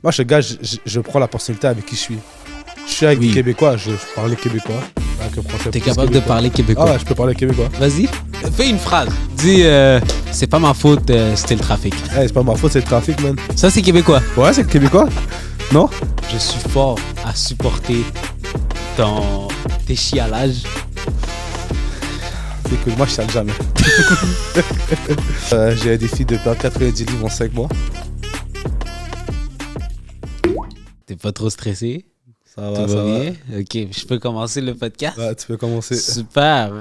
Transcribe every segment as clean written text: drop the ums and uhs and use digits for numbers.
Moi, je suis gars, je prends la personnalité avec qui je suis. Je suis avec des Québécois, je parlais québécois. T'es capable de parler québécois? Ah ouais, je peux parler québécois. Vas-y, fais une phrase. Dis, c'est pas ma faute, c'était le trafic. Hey, c'est pas ma faute, c'est le trafic, man. Ça, c'est québécois. Ouais, c'est le québécois. Non? Je suis fort à supporter tes chialages. C'est que moi, je chiale jamais. J'ai un défi de perdre 90 livres en 5 mois. T'es pas trop stressé? Ça va, ça va. Bien? Ok, je peux commencer le podcast? Ouais, tu peux commencer. Super.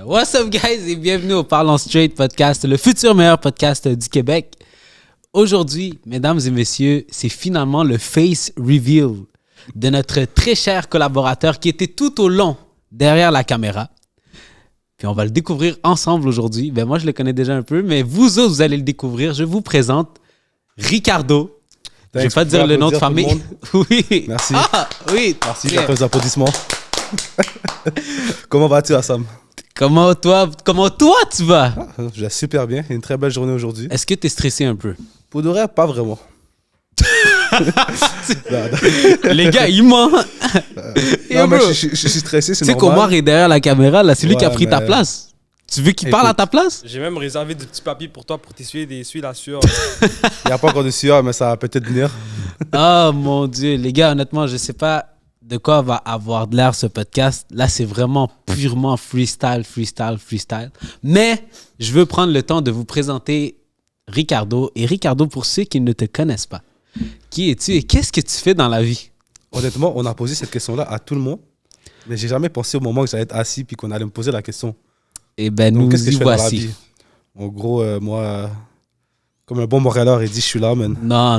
What's up, guys? Et bienvenue au Parlons Straight podcast, le futur meilleur podcast du Québec. Aujourd'hui, mesdames et messieurs, c'est finalement le face reveal de notre très cher collaborateur qui était tout au long derrière la caméra. Puis on va le découvrir ensemble aujourd'hui. Ben moi, je le connais déjà un peu, mais vous autres, vous allez le découvrir. Je vous présente Ricardo. Je ne vais pas dire le nom de famille. Oui. Merci. Ah, oui. Merci pour les applaudissements. Comment vas-tu, Assam? Comment toi tu vas? Je vais super bien. Une très belle journée aujourd'hui. Est-ce que tu es stressé un peu? Pour de vrai, pas vraiment. Les gars, ils mentent. Non, mais je suis stressé, c'est normal. Tu sais qu'Omar est derrière la caméra, là, c'est lui qui a pris ta place. Tu veux qu'il parle à ta place? J'ai même réservé des petits papiers pour toi pour t'essuyer la sueur. Il n'y a pas encore de sueur, mais ça va peut-être venir. Oh mon Dieu, les gars, honnêtement, je ne sais pas de quoi va avoir de l'air ce podcast. Là, c'est vraiment purement freestyle. Mais je veux prendre le temps de vous présenter Ricardo. Et Ricardo, pour ceux qui ne te connaissent pas, qui es-tu et qu'est-ce que tu fais dans la vie? Honnêtement, on a posé cette question-là à tout le monde, mais j'ai jamais pensé au moment où j'allais être assis puis qu'on allait me poser la question. Eh ben, donc, nous qu'est-ce que y je fais dans la voici. vie? En gros, moi, comme un bon Montréalais, il dit je suis là, man. Non.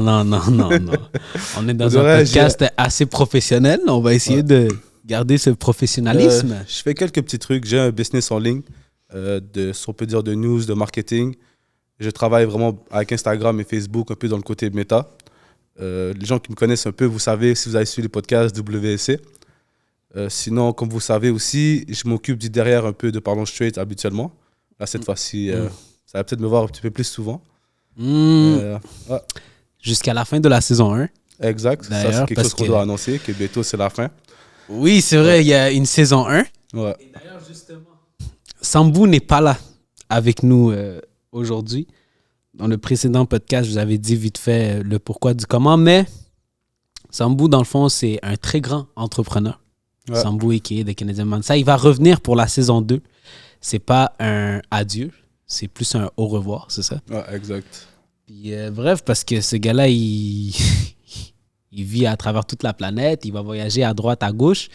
On est dans De un vrai, podcast assez professionnel. On va essayer de garder ce professionnalisme. Je fais quelques petits trucs. J'ai un business en ligne, si on peut dire de news, de marketing. Je travaille vraiment avec Instagram et Facebook, un peu dans le côté méta. Les gens qui me connaissent un peu, vous savez, si vous avez suivi les podcasts WSC. Sinon, comme vous savez aussi, je m'occupe du derrière un peu de Parlons Straight habituellement. Là, cette fois-ci, ça va peut-être me voir un petit peu plus souvent. Ouais. Jusqu'à la fin de la saison 1. Exact. Ça, c'est quelque chose qu'on doit annoncer, que bientôt, c'est la fin. Oui, c'est vrai, il y a une saison 1. Ouais. Et d'ailleurs, justement, Sambou n'est pas là avec nous aujourd'hui. Dans le précédent podcast, je vous avais dit vite fait le pourquoi du comment, mais Sambou, dans le fond, c'est un très grand entrepreneur. Ouais. Sambou a.k.a. de Canadian Man. Ça, il va revenir pour la saison 2. C'est pas un adieu, c'est plus un au revoir, c'est ça? Ouais, exact. Puis, bref, parce que ce gars-là, il vit à travers toute la planète, il va voyager à droite, à gauche.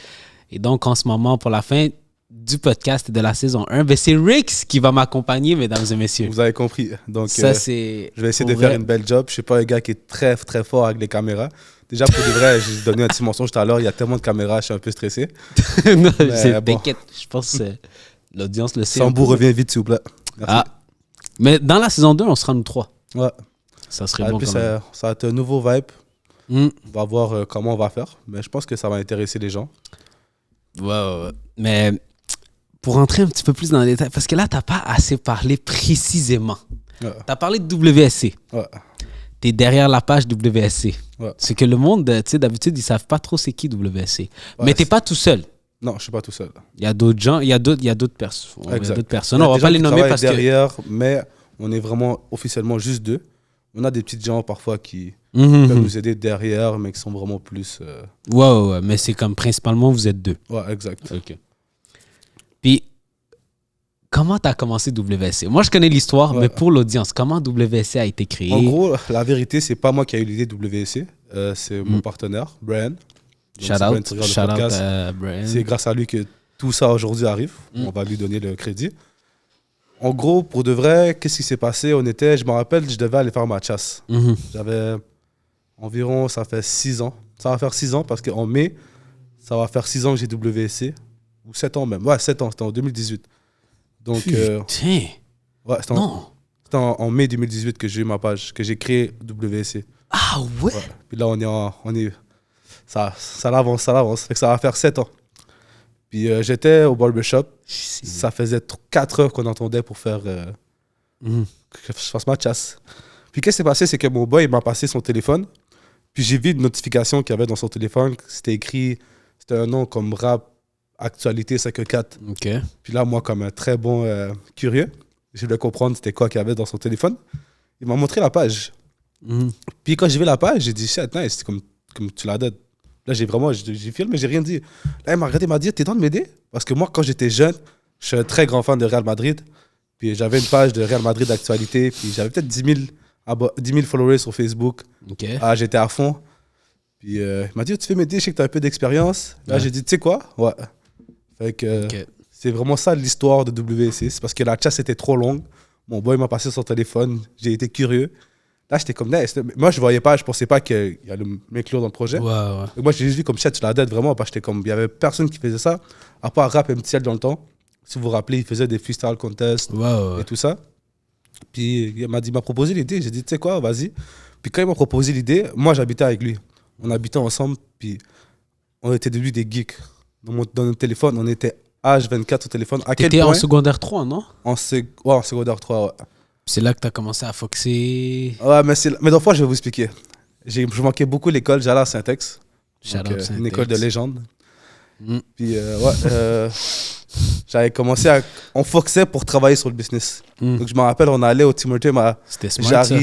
Et donc, en ce moment, pour la fin du podcast de la saison 1, ben c'est Rix qui va m'accompagner, mesdames et messieurs. Vous avez compris. Donc, ça, c'est je vais essayer de faire une belle job. Je ne suis pas un gars qui est très, très fort avec les caméras. Déjà, pour de vrai, j'ai donné un petit mensonge tout à l'heure. Il y a tellement de caméras, je suis un peu stressé. Non, t'inquiète. Je pense que l'audience le sait. Sambou revient vite, s'il vous plaît. Merci. Ah. Mais dans la saison 2, on sera nous 3. Ouais. Ça serait bon. Puis ça va être un nouveau vibe. On va voir comment on va faire. Mais je pense que ça va intéresser les gens. Ouais. Mais pour rentrer un petit peu plus dans les détails, parce que là, tu n'as pas assez parlé précisément. Ouais. Tu as parlé de WSC. Ouais. Tu es derrière la page WSC. Ouais. C'est que le monde, tu sais, d'habitude, ils ne savent pas trop c'est qui WSC. Ouais, mais tu n'es pas tout seul. Non, je ne suis pas tout seul. Il y a d'autres gens, il y a d'autres personnes. On va pas les nommer parce derrière, mais on est vraiment officiellement juste 2. On a des petits gens parfois qui peuvent nous aider derrière, mais qui sont vraiment plus... Ouais, mais c'est comme principalement vous êtes 2. Ouais, exact. OK. Puis, comment tu as commencé WSC? Moi, je connais l'histoire, mais pour l'audience, comment WSC a été créé? En gros, la vérité, c'est pas moi qui ai eu l'idée de WSC. C'est mon partenaire, Brian. Shout out Brian. C'est grâce à lui que tout ça aujourd'hui arrive. On va lui donner le crédit. En gros, pour de vrai, qu'est-ce qui s'est passé? Je me rappelle, je devais aller faire ma chasse. J'avais environ, ça fait 6 ans. Ça va faire 6 ans parce qu'en mai, ça va faire 6 ans que j'ai WSC. Ou 7 ans même. Ouais, 7 ans, c'était en 2018. Donc, putain! Ouais, c'était en mai 2018 que j'ai eu ma page, que j'ai créé WSC. Ah ouais? Puis là, ça avance. Fait que ça va faire 7 ans. Puis j'étais au barbershop. Ça faisait 4 heures qu'on entendait pour faire que je fasse ma chasse. Puis qu'est-ce qui s'est passé, c'est que mon boy il m'a passé son téléphone. Puis j'ai vu une notification qu'il y avait dans son téléphone. C'était écrit, c'était un nom comme Rap Actualité 514. OK. Puis là, moi, comme un très bon curieux, je voulais comprendre c'était quoi qu'il y avait dans son téléphone. Il m'a montré la page. Mhm. Puis quand j'ai vu la page, j'ai dit, shit, nice, comme tu l'as dit. Là, j'ai filmé, j'ai rien dit. Là, il m'a regardé, il m'a dit, t'es dans de m'aider? Parce que moi, quand j'étais jeune, je suis un très grand fan de Real Madrid. Puis j'avais une page de Real Madrid d'actualité. Puis j'avais peut-être 10 000 followers sur Facebook. OK. Ah, j'étais à fond. Puis il m'a dit, tu veux m'aider? Je sais que tu as un peu d'expérience. Là, Ouais. j'ai dit, tu sais quoi? Ouais. Fait que OK. c'est vraiment ça l'histoire de WC. C'est parce que la chasse était trop longue. Mon boy m'a passé son téléphone. J'ai été curieux. Là, j'étais comme, nice. Moi, je voyais pas, je pensais pas qu'il allait m'inclure dans le projet. Ouais, ouais. Et moi, j'ai juste vu comme chat, tu la dette vraiment. Parce que j'étais comme, il y avait personne qui faisait ça, à part Rap MTL dans le temps. Si vous vous rappelez, il faisait des freestyle contests Ouais, ouais. et tout ça. Puis il m'a proposé l'idée. J'ai dit, tu sais quoi, vas-y. Puis quand il m'a proposé l'idée, moi, j'habitais avec lui. On habitait ensemble. Puis on était devenus des geeks. Dans notre téléphone, on était H24 au téléphone. À quel T'étais en point secondaire 3, non? en secondaire 3, ouais. C'est là que t'as commencé à foxer. Ouais, mais dans le fond, je vais vous expliquer. Je manquais beaucoup l'école. J'allais à Saint-Ex. Shout Donc, out Saint-Ex. une école de légende. Mm. Puis, j'avais commencé à. On foxait pour travailler sur le business. Mm. Donc, je me rappelle, on allait au Tim Hortons à C'était smart, ça.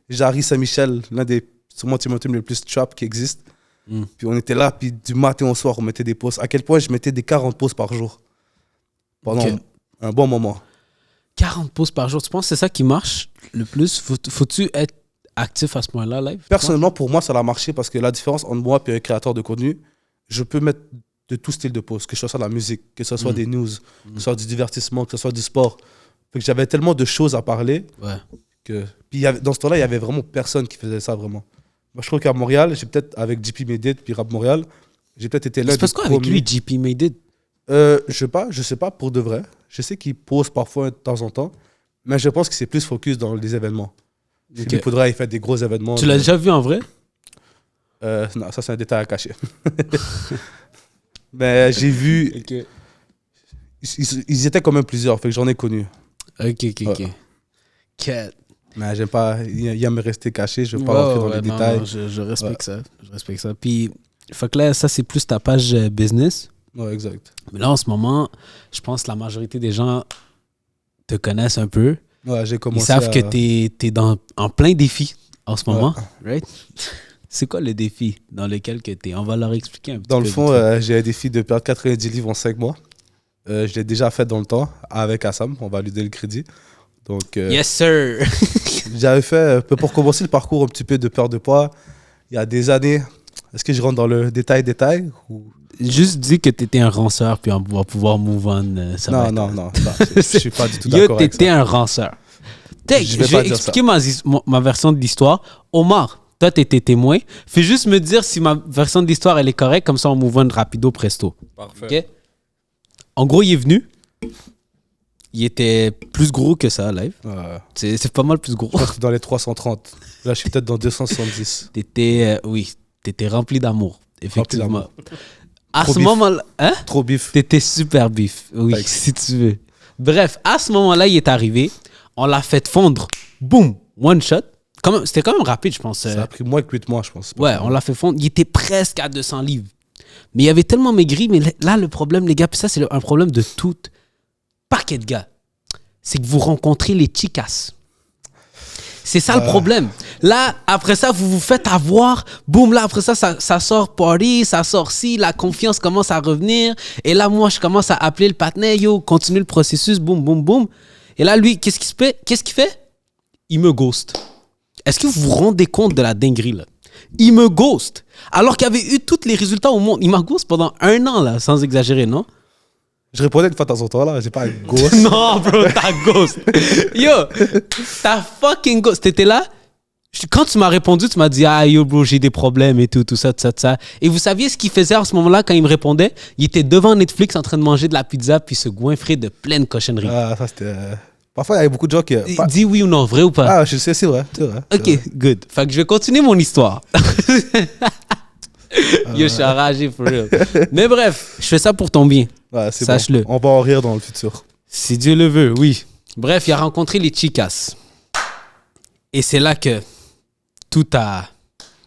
Jarry Saint-Michel, l'un des sûrement Tim Hortons les plus trap qui existent. Mm. Puis, on était là, puis du matin au soir, on mettait des pauses. À quel point je mettais des 40 pauses par jour. Pendant Ok. un bon moment. 40 pauses par jour. Tu penses que c'est ça qui marche le plus? Faut-tu être actif à ce moment-là, live? Personnellement, pour moi, ça a marché parce que la différence entre moi et un créateur de contenu, je peux mettre de tout style de pause, que ce soit de la musique, que ce soit des news, que ce soit du divertissement, que ce soit du sport. Fait que j'avais tellement de choses à parler Ouais. que. Puis dans ce temps-là, il y avait vraiment personne qui faisait ça vraiment. Moi, je trouve qu'à Montréal, j'ai peut-être, avec JP Medit puis Rap Montréal, j'ai peut-être été l'un C'est des parce quoi avec premiers. lui, JP Made It? Je sais pas pour de vrai. Je sais qu'il pose parfois de temps en temps, mais je pense que c'est plus focus dans les événements. Ok. Il faudra, il fait des gros événements. Tu l'as déjà vu en vrai? Non, ça c'est un détail à cacher. Mais j'ai vu, Ok. ils étaient quand même plusieurs, fait que j'en ai connu. Ok. Ouais. Cat. Mais j'aime pas, il aime rester caché, je veux pas Ouais, rentrer dans ouais, les non, détails. non, je respecte ça. Je respecte ça. Puis, fait que là, ça, c'est plus ta page business. Ouais, exact. Mais là, en ce moment, je pense que la majorité des gens te connaissent un peu. Ouais, j'ai Ils commencé savent à... que t'es en plein défi en ce moment. Right? C'est quoi le défi dans lequel que t'es? On va leur expliquer un petit peu. Dans le fond, vite fait. j'ai un défi de perdre 90 livres en 5 mois. Je l'ai déjà fait dans le temps avec Assam, on va lui donner le crédit. Donc, Yes, sir! j'avais fait, pour commencer le parcours un petit peu de peur de poids, il y a des années. Est-ce que je rentre dans le détail ou... Juste dis que t'étais un ranceur, puis on va pouvoir move on. Ça va Non, être- non, je suis pas du tout Yo, d'accord avec ça. t'étais un ranceur. Take, Je je vais vais pas dire expliquer ma version de l'histoire. Omar, toi, t'étais témoin. Fais juste me dire si ma version de l'histoire, elle est correcte. Comme ça, on move on rapido presto. Parfait. OK? En gros, il est venu. Il était plus gros que ça, live. C'est pas mal plus gros. Je pense que dans les 330. Là, je suis peut-être dans 270. T'étais rempli d'amour. Effectivement. d'amour. À Trop ce bif. moment-là, hein? Trop bif. T'étais super bif. Oui, Thanks. si tu veux. Bref, à ce moment-là, il est arrivé. On l'a fait fondre. Boum! One shot. C'était quand même rapide, je pense. Ça a pris moins que 8 mois, je pense. Ouais, on l'a fait fondre. Il était presque à 200 livres. Mais il avait tellement maigri. Mais là, le problème, les gars, puis ça, c'est un problème de tout paquet de gars. C'est que vous rencontrez les chicas. C'est ça le problème. Là, après ça, vous vous faites avoir. Boum, là, après ça, ça sort party, ça sort ci, la confiance commence à revenir. Et là, moi, je commence à appeler le partenaire. Yo, continue le processus. Boum, boum, boum. Et là, lui, qu'est-ce qu'il fait? Il me ghost. Est-ce que vous vous rendez compte de la dinguerie, là? Il me ghost. Alors qu'il avait eu tous les résultats au monde. Il m'a ghost pendant 1 an, là, sans exagérer, non? Je répondais une fois de temps en temps, là. J'ai pas un gosse. Non, bro, t'as ghost. Yo, t'as fucking ghost. T'étais là? Quand tu m'as répondu, tu m'as dit, ah, yo, bro, j'ai des problèmes et tout ça, tout ça, tout ça. Et vous saviez ce qu'il faisait à ce moment-là quand il me répondait? Il était devant Netflix en train de manger de la pizza puis se goinfrer de pleine cochonnerie. Ah, ça, c'était... Parfois, il y avait beaucoup de gens qui... Dis oui ou non, vrai ou pas? Ah, je sais, c'est vrai. C'est vrai. Ok, good. Fait que je vais continuer mon histoire. Yo, je suis enragé, for real. Mais bref, je fais ça pour ton bien. Ouais, c'est Sache-le. bon. On va en rire dans le futur. Si Dieu le veut, oui. Bref, il a rencontré les chicas. Et c'est là que tout a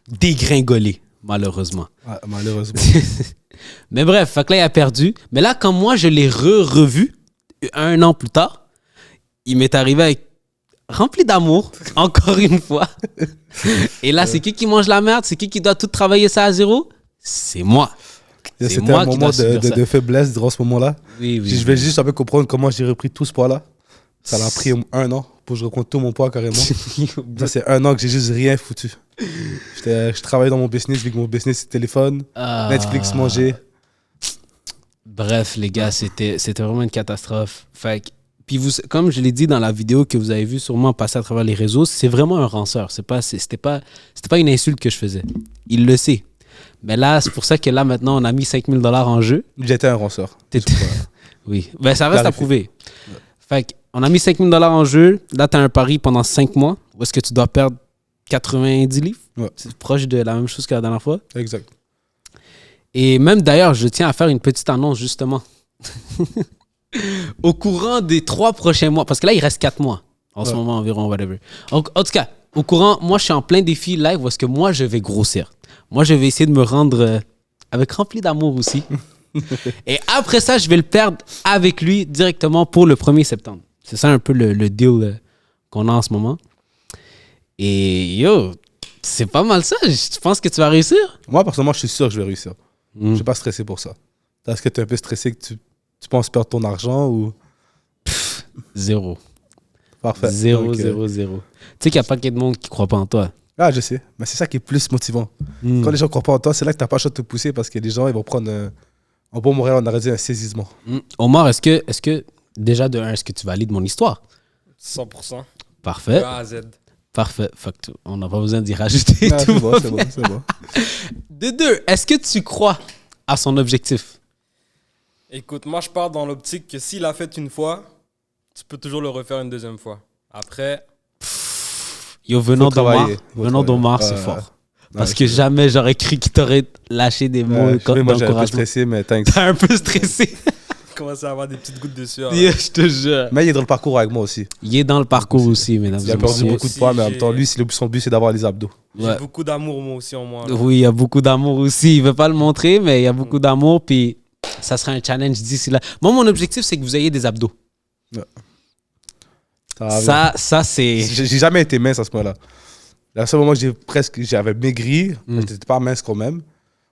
dégringolé, malheureusement. Ah, malheureusement. Mais bref, fait que là, il a perdu. Mais là, quand moi, je l'ai revu, 1 an plus tard, il m'est arrivé avec rempli d'amour, encore une fois. Et là, c'est qui mange la merde? C'est qui doit tout travailler ça à zéro? C'est moi. C'est C'était moi un qui moment dois subir ça. de faiblesse durant ce moment-là. Oui, oui. Je vais juste un peu comprendre comment j'ai repris tout ce poids-là. Ça l'a pris 1 an pour que je reprenne tout mon poids carrément. Ça, c'est 1 an que j'ai juste rien foutu. Je travaillais dans mon business, vu que mon business, c'est téléphone, Ah. Netflix, manger. Bref, les gars, c'était vraiment une catastrophe. Fait que, puis vous, comme je l'ai dit dans la vidéo que vous avez vu sûrement passer à travers les réseaux, c'est vraiment un ranceur. C'était pas une insulte que je faisais. Il le sait. Mais là, c'est pour ça que là, maintenant, on a mis 5 000 $ en jeu. J'étais un ranceur. Oui. Ben, ça reste à Clarifié. prouver. Fait qu'on a mis 5 000 $ en jeu. Là, tu as un pari pendant 5 mois où est-ce que tu dois perdre 90 livres. Ouais. C'est proche de la même chose que la dernière fois. Exact. Et même d'ailleurs, je tiens à faire une petite annonce justement. Au courant des 3 prochains mois, parce que là, il reste 4 mois en ce moment environ, whatever. En tout cas, au courant, moi, je suis en plein défi live où est-ce que moi, je vais grossir. Moi, je vais essayer de me rendre avec rempli d'amour aussi. Et après ça, je vais le perdre avec lui directement pour le 1er septembre. C'est ça un peu le deal qu'on a en ce moment. Et yo, c'est pas mal ça. Je pense que tu vas réussir. Moi, personnellement, je suis sûr que je vais réussir. Je Mm. ne suis pas stressé pour ça. Est-ce que tu es un peu stressé que tu penses perdre ton argent ou... Zéro. Parfait. Zéro, Donc, zéro, zéro. Tu sais qu'il y a pas de monde qui croit pas en toi. Ah, je sais. Mais c'est ça qui est plus motivant. Quand les gens ne croient pas en toi, c'est là que tu n'as pas le choix de te pousser parce que les gens, ils vont prendre... En bon Montréal, on aurait dit un saisissement. Omar, est-ce que déjà de un, est-ce que tu valides mon histoire? 100%. Parfait. De A à Z. Parfait. Fait que on n'a pas besoin d'y rajouter. Ah, tout c'est bon, va c'est bon, bien. c'est bon. De deux, est-ce que tu crois à son objectif? Écoute, moi, je pars dans l'optique que s'il l'a fait une fois, tu peux toujours le refaire une deuxième fois. Après, Yo, venant travailler. d'Omar, c'est Ouais, fort. ouais. Parce Ouais, que jamais j'aurais cru qu'il t'aurait lâché des mots je sais, moi, j'ai un peu d'encouragement. stressé, mais thanks. T'as un peu stressé. commencer à avoir des petites gouttes de sueur. Yeah, je te jure. Mais il est dans le parcours avec moi aussi. Il est dans le parcours aussi, mesdames Il et a perdu messieurs. beaucoup de poids, mais en même temps, lui, son but, c'est d'avoir les abdos. J'ai Ouais. beaucoup d'amour, moi aussi, en moi. là. Oui, il y a beaucoup d'amour aussi. Il veut pas le montrer, mais il y a beaucoup d'amour. Puis ça sera un challenge d'ici là. Moi, mon objectif, c'est que vous ayez des abdos. Ça c'est. J'ai jamais été mince à ce moment-là. Le seul moment que j'avais maigri, mais j'étais pas mince quand même.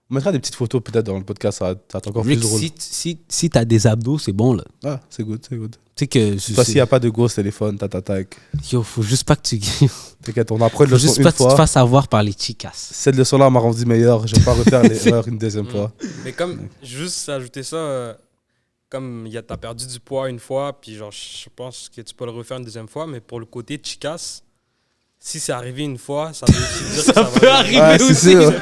On mettra des petites photos peut-être dans le podcast, ça va être encore plus Rick, drôle. si t'as des abdos, c'est bon là. Ah, c'est good, c'est good. Tu sais que. Toi, s'il n'y a pas de gros téléphone, tac. Yo, faut juste pas que tu. T'inquiète, on apprend une Faut leçon juste une pas que tu te fois. fasses avoir par les chicas. Cette leçon-là m'a rendu meilleur. Je vais pas refaire l'erreur une deuxième fois. Mais comme, juste ajouter ça, comme t'as perdu du poids une fois, puis genre, je pense que tu peux le refaire une deuxième fois, mais pour le côté chicas, si c'est arrivé une fois, ça veut aussi dire que ça peut va arriver. Ouais, c'est aussi. sûr.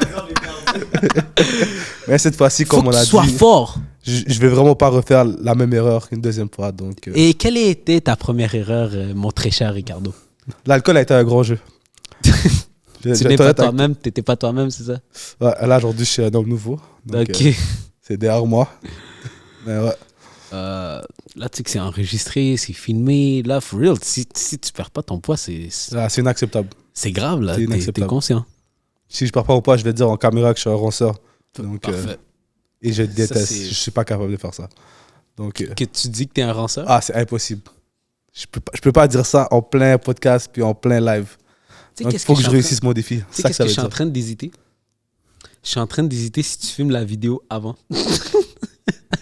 Mais cette fois-ci, Faut comme on que a tu sois dit, fort. je vais vraiment pas refaire la même erreur une deuxième fois. Donc, Et quelle a été ta première erreur, mon très cher Ricardo? l'alcool a été un grand jeu. Tu n'es pas toi-même, t'étais pas toi-même, c'est ça? Ouais, là, aujourd'hui, je suis un homme nouveau. Donc, Ok. c'est derrière moi. Mais ouais. Là, tu sais que c'est enregistré, c'est filmé. Là, for real, si tu perds pas ton poids, c'est Là, c'est inacceptable. grave, là. C'est T'es inacceptable. conscient. Si je perds pas au poids, je vais dire en caméra que je suis un ranceur. Donc, Parfait. et je déteste. c'est- Je suis pas capable de faire ça. Donc, Que tu dis que t'es un ranceur? c'est impossible. Je peux pas dire ça en plein podcast puis en plein live. Tu sais, Donc, il qu'est-ce faut que que je suis en réussisse mon défi. train- Tu sais, Ça qu'est-ce que je suis veut en dire. train d'hésiter? Je suis en train d'hésiter si tu filmes la vidéo avant.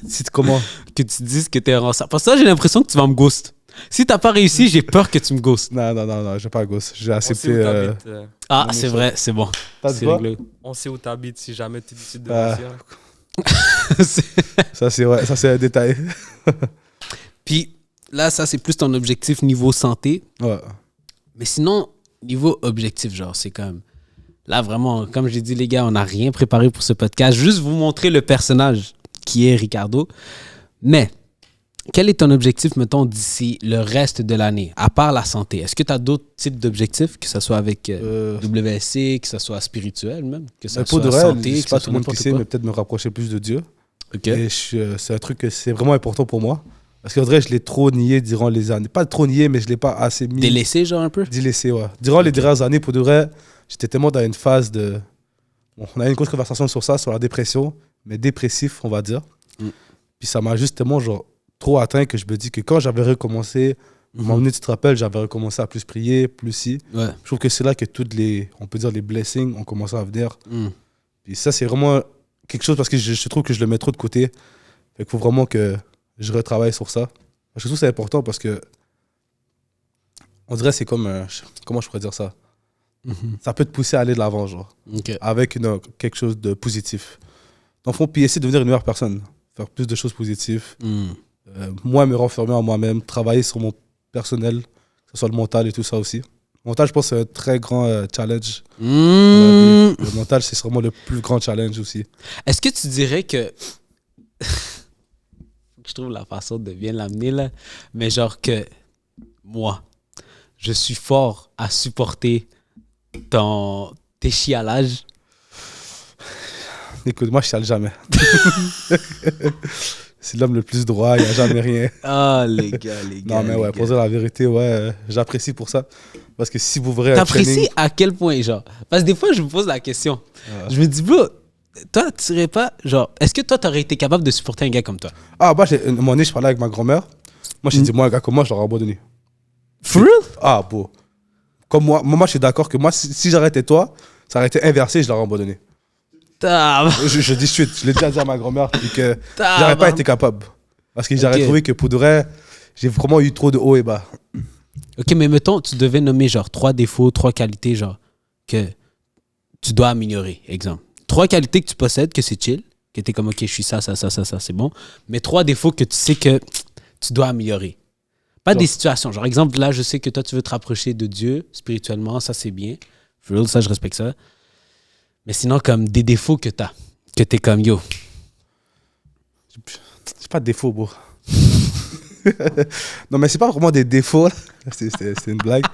Si comment Que tu dises que t'es un ranceur. Parce que ça, j'ai l'impression que tu vas me ghost. Si t'as pas réussi, j'ai peur que tu me ghostes. Non, je vais pas gosse. J'ai On sait accepté. où t'habites. Ah, Non, c'est mais vrai, c'est bon. T'as dit C'est quoi? réglé. On sait où t'habites si jamais tu décides de Ah. réussir. Ça, c'est vrai. Ça, c'est un détail. Puis là, ça, c'est plus ton objectif niveau santé. Ouais. Mais sinon, niveau objectif, genre, c'est comme... Là, vraiment, comme j'ai dit, les gars, on n'a rien préparé pour ce podcast. Juste vous montrer le personnage qui est Ricardo. Mais, quel est ton objectif, mettons, d'ici le reste de l'année, à part la santé? Est-ce que tu as d'autres types d'objectifs, que ce soit avec WSC, que ce soit spirituel même, que ce Mais soit pour de vrai, santé, je que sais pas ce tout le monde soit qui n'importe sait, quoi? mais peut-être me rapprocher plus de Dieu. OK. Et c'est un truc que c'est vraiment important pour moi. Parce qu'en vrai, je l'ai trop nié durant les années. Pas trop nié, mais je l'ai pas assez mis. Délaissé, genre, un peu? Délaissé, ouais. Durant les dernières années, pour de vrai, j'étais tellement dans une phase de on a eu une grosse conversation sur ça, sur la dépression, mais dépressif, on va dire. Puis ça m'a justement genre, trop atteint que je me dis que quand j'avais recommencé, à un moment donné, tu te rappelles, j'avais recommencé à plus prier, plus si. Ouais. Je trouve que c'est là que toutes les, on peut dire, les blessings ont commencé à venir. Puis ça, c'est vraiment quelque chose parce que je trouve que je le mets trop de côté. Fait qu'il faut vraiment que je retravaille sur ça. Je trouve que c'est important parce que on dirait que c'est comme, comment je pourrais dire ça? Ça peut te pousser à aller de l'avant, genre, Ok. avec quelque chose de positif. Dans le fond, puis essayer de devenir une meilleure personne, faire plus de choses positives. Moi, me renfermer en moi-même, travailler sur mon personnel, que ce soit le mental et tout ça aussi. Le mental, je pense, c'est un très grand challenge. Dans la vie. Le mental, c'est vraiment le plus grand challenge aussi. Est-ce que tu dirais que. Je trouve la façon de bien l'amener là. Mais genre que moi, je suis fort à supporter tes chialages. Écoute, moi, je chiale jamais. C'est l'homme le plus droit, il n'y a jamais rien. Ah, les gars. Non, mais ouais, pour dire la vérité, ouais, j'apprécie pour ça. Parce que si vous verrez un T'apprécies training... à quel point, genre? Parce que des fois, je me pose la question. Je me dis, bro, toi, tu serais pas, genre, est-ce que toi, t'aurais été capable de supporter un gars comme toi? Ah, bah, un moment donné, je parlais avec ma grand-mère. Moi, j'ai dit, moi, un gars comme moi, je l'aurais abandonné. For real? Ah, beau. Comme moi, je suis d'accord que moi, si j'arrêtais toi, ça aurait été inversé, je l'aurais abandonné. Je dis suite, je l'ai déjà dit à ma grand-mère, puis que j'aurais pas été capable. Parce que j'aurais trouvé que pour de vrai, j'ai vraiment eu trop de hauts et bas. Ok, mais mettons, tu devais nommer genre 3 défauts, 3 qualités, genre, que tu dois améliorer, exemple. 3 qualités que tu possèdes, que c'est chill, que t'es comme, ok, je suis ça, c'est bon. Mais 3 défauts que tu sais que tu dois améliorer. Pas des situations. Genre, exemple, là, je sais que toi, tu veux te rapprocher de Dieu spirituellement, ça, c'est bien. For real, ça, je respecte ça. Mais sinon, comme des défauts que t'as, que t'es comme, yo. J'ai pas de défauts, bro. Non, mais c'est pas vraiment des défauts. Là. C'est une blague.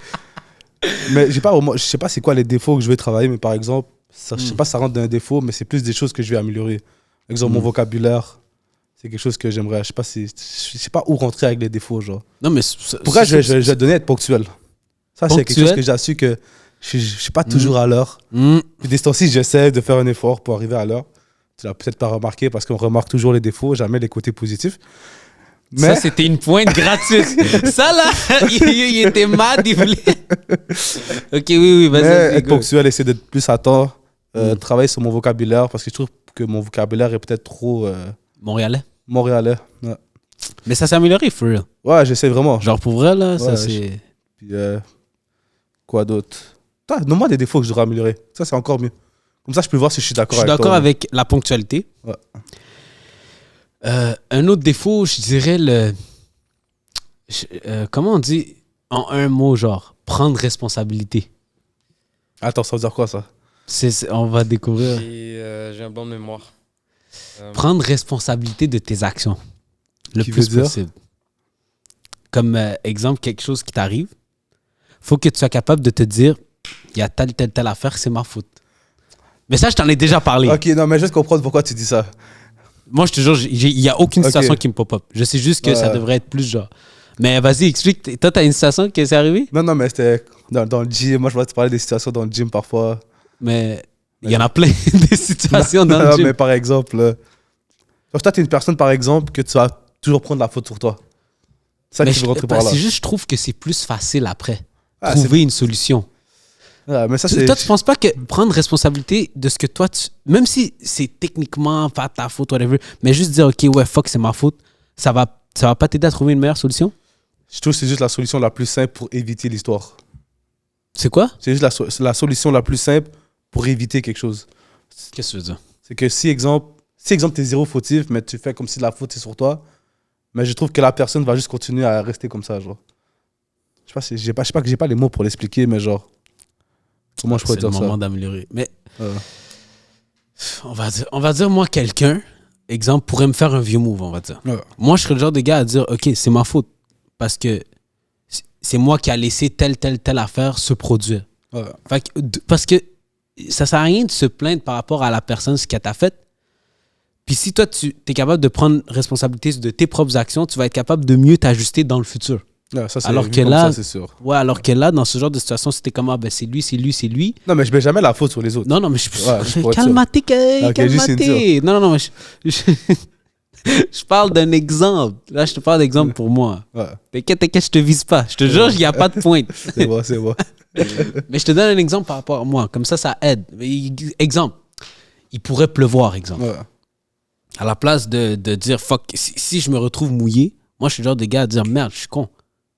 Mais j'ai pas vraiment, je sais pas c'est quoi les défauts que je vais travailler, mais par exemple, ça, je sais pas si ça rentre dans un défaut, mais c'est plus des choses que je vais améliorer. Par exemple, mon vocabulaire, c'est quelque chose que j'aimerais. Je sais pas où rentrer avec les défauts, genre. Non, mais. Pourquoi je vais donner être ponctuel? Ça, c'est quelque chose que j'ai su que je suis pas toujours à l'heure. Puis des temps-ci, j'essaie de faire un effort pour arriver à l'heure. Tu l'as peut-être pas remarqué parce qu'on remarque toujours les défauts, jamais les côtés positifs. Mais... Ça, c'était une pointe gratuite. Ça, là, il était mad, il voulait... Ok, oui, vas-y. Être ponctuel, essayer d'être plus à temps, travailler sur mon vocabulaire parce que je trouve que mon vocabulaire est peut-être trop... Montréalais. Ouais. Mais ça s'est amélioré, for real. Ouais, j'essaie vraiment. Genre, pour vrai, là, ça, Ouais, c'est... Puis, quoi d'autre? Donne-moi des défauts que je devrais améliorer. Ça, c'est encore mieux. Comme ça, je peux voir si je suis d'accord Je suis avec toi. d'accord avec la ponctualité. Ouais. Un autre défaut, je dirais comment on dit en un mot, genre, prendre responsabilité. Attends, ça veut dire quoi, ça? On va découvrir. J'ai un blanc de mémoire. Prendre responsabilité de tes actions. Le Qui plus veut dire? possible. Comme exemple, quelque chose qui t'arrive, faut que tu sois capable de te dire, il y a telle affaire, c'est ma faute. Mais ça, je t'en ai déjà parlé. Ok, non, mais juste comprendre pourquoi tu dis ça. Moi, je te jure, il n'y a aucune Ok. situation qui me pop-up. Je sais juste que ça devrait être plus genre. Mais vas-y, explique. Toi, t'as une situation qui s'est arrivée? Non, mais c'était dans le gym. Moi, je vois te parler des situations dans le gym parfois. Mais il y en a plein des situations dans le Non, gym. mais par exemple, toi, t'es une personne, par exemple, que tu vas toujours prendre la faute sur toi. C'est ça que Mais tu veux rentrer par là. c'est juste, je trouve que c'est plus facile après. Ah, Trouver une solution. Ouais, mais ça, c'est... Toi, tu penses pas que prendre responsabilité de ce que toi, même si c'est techniquement pas ta faute, whatever, mais juste dire, OK, ouais, fuck, c'est ma faute, ça va pas t'aider à trouver une meilleure solution? Je trouve que c'est juste la solution la plus simple pour éviter l'histoire. C'est quoi? C'est juste la solution la plus simple pour éviter quelque chose. Qu'est-ce que tu veux dire? C'est que si exemple, t'es zéro fautif, mais tu fais comme si la faute est sur toi, mais je trouve que la personne va juste continuer à rester comme ça, genre. Je sais pas que j'ai pas les mots pour l'expliquer, mais genre... Comment je pourrais dire ça? C'est le moment d'améliorer. Mais on va dire, moi, quelqu'un, exemple, pourrait me faire un vieux move, on va dire. Ouais. Moi, je serais le genre de gars à dire, OK, c'est ma faute. Parce que c'est moi qui a laissé telle affaire se produire. Ouais. Parce que ça sert à rien de se plaindre par rapport à la personne, ce qu'elle t'a fait. Puis si toi, tu es capable de prendre responsabilité de tes propres actions, tu vas être capable de mieux t'ajuster dans le futur. Ouais, ça, c'est Alors vu que comme là- ça, c'est sûr. Ouais, alors que là, dans ce genre de situation, c'était comme, ah ben c'est lui, c'est lui, c'est lui. Non, mais je mets jamais la faute sur les autres. Non, non, mais juste pour être sûr. calmate, Ok, juste une calmate. Non, non, non, mais je parle d'un exemple. Là, je te parle d'exemple pour moi. Ouais, T'inquiète, je te vise pas. Je te jure, il n'y a pas de pointe. c'est bon, c'est bon. Mais je te donne un exemple par rapport à moi. Comme ça aide. Exemple, il pourrait pleuvoir, exemple. Ouais. À la place de dire, fuck, si je me retrouve mouillé, moi, je suis le genre de gars à dire, merde, je suis con.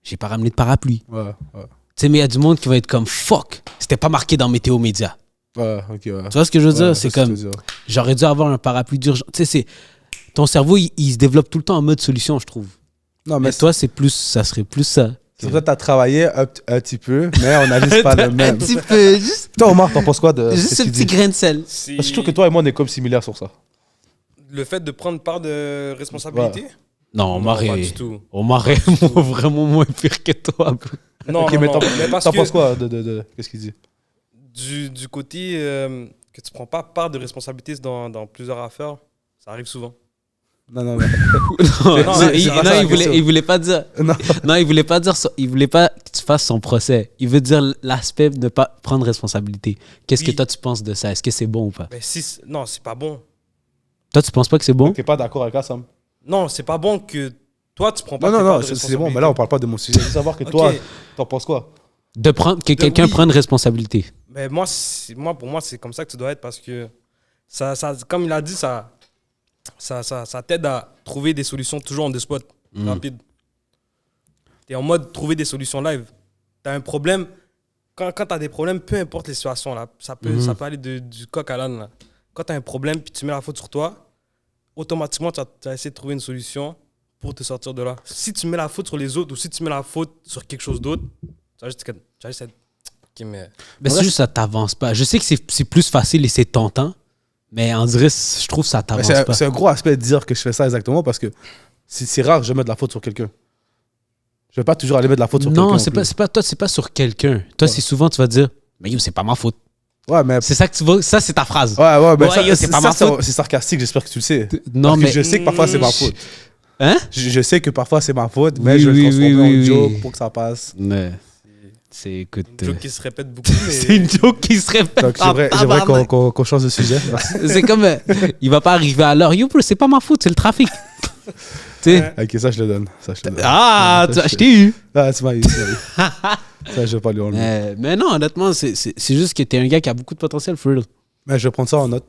J'ai pas ramené de parapluie. Ouais, ouais. Tu sais, mais il y a du monde qui va être comme, fuck, c'était pas marqué dans Météo Média. Ouais, ok, ouais. Tu vois ce que je veux dire? Ouais, C'est ça, comme, je veux dire. j'aurais dû avoir un parapluie d'urgence. Tu sais, ton cerveau, il se développe tout le temps en mode solution, je trouve. Non, Mais mais toi, ça serait plus ça. c'est vrai que t'as travaillé un petit peu, mais on n'a juste pas le Un même. petit peu, juste Toi, Omar, t'en penses quoi de juste ce un qu'il petit dit? grain de sel. Si Parce que je trouve que toi et moi, on est comme similaires sur ça. le fait de prendre part de responsabilité. Non, Omar pas du est, tout. Omar est vraiment moins pire que toi. bro. Non, Ok, non, mais non. Mais parce t'en que penses quoi de qu'est-ce qu'il dit? du côté que tu prends pas part de responsabilité dans plusieurs affaires, ça arrive souvent. Non, non, non. Non, Non, c'est il, pas non, ça la il voulait, question. il voulait pas dire. Non. Non, il voulait pas dire ça. Il voulait pas que tu fasses son procès. Il veut dire l'aspect de ne pas prendre responsabilité. Qu'est-ce que Oui. toi tu penses de ça? Est-ce que c'est bon ou pas? Mais non, c'est pas bon. Toi, tu penses pas que c'est bon? T'es pas d'accord avec ça, Sam? Non, c'est pas bon que toi tu prends pas Non, non, tes parts non, de c'est bon, mais là, on parle pas de mon sujet. Je veux savoir que Ok. toi, t'en penses quoi? De prendre que quelqu'un oui. prenne responsabilité. Mais moi, pour moi, c'est comme ça que tu dois être parce que ça comme il a dit, ça t'aide à trouver des solutions toujours en the spot, rapide. Tu es en mode trouver des solutions live. Tu as un problème. Quand tu as des problèmes, peu importe les situations, là, ça peut aller du coq à l'âne. Là. Quand tu as un problème puis tu mets la faute sur toi, automatiquement, tu vas essayer de trouver une solution pour te sortir de là. Si tu mets la faute sur les autres ou si tu mets la faute sur quelque chose d'autre, tu vas juste être. Ok, mais Mais c'est Ouais, juste que ça t'avance pas. Je sais que c'est plus facile et c'est tentant, mais on dirait, je trouve que ça Mais t'avance C'est pas. c'est un gros aspect de dire que je fais ça exactement parce que c'est rare que je mette la faute sur quelqu'un. Je vais pas toujours aller mettre la faute sur quelqu'un. Non, non c'est plus. pas toi, c'est pas sur quelqu'un. Toi, c'est souvent, tu vas dire, mais yo, c'est pas ma faute. Ouais, mais. C'est ça que tu vas. Ça, c'est ta phrase. Ouais, mais Ouais, ça, yo, c'est pas ma faute. c'est sarcastique, j'espère que tu le sais. Non, Parce mais. que je sais que parfois c'est ma faute. Hein? Je sais que parfois c'est ma faute, mais Oui, je vais oui, le transformer oui, en oui, joke oui. pour que ça passe. Ouais. C'est, écoute. une joke qui se répète beaucoup. Mais C'est une joke qui se répète. Donc en j'aimerais tabarnak. qu'on change de sujet. Merci. C'est comme. Il va pas arriver à l'heure. Yo, bro, c'est pas ma faute, c'est le trafic. Tu sais. Ok, ça je le donne. Ça, je le donne. Ah, Ça, je t'ai eu. Ah, tu m'as eu. Ça, je vais pas lui enlever. Mais non, honnêtement, c'est juste que t'es un gars qui a beaucoup de potentiel, for real. Mais je vais prendre ça en note.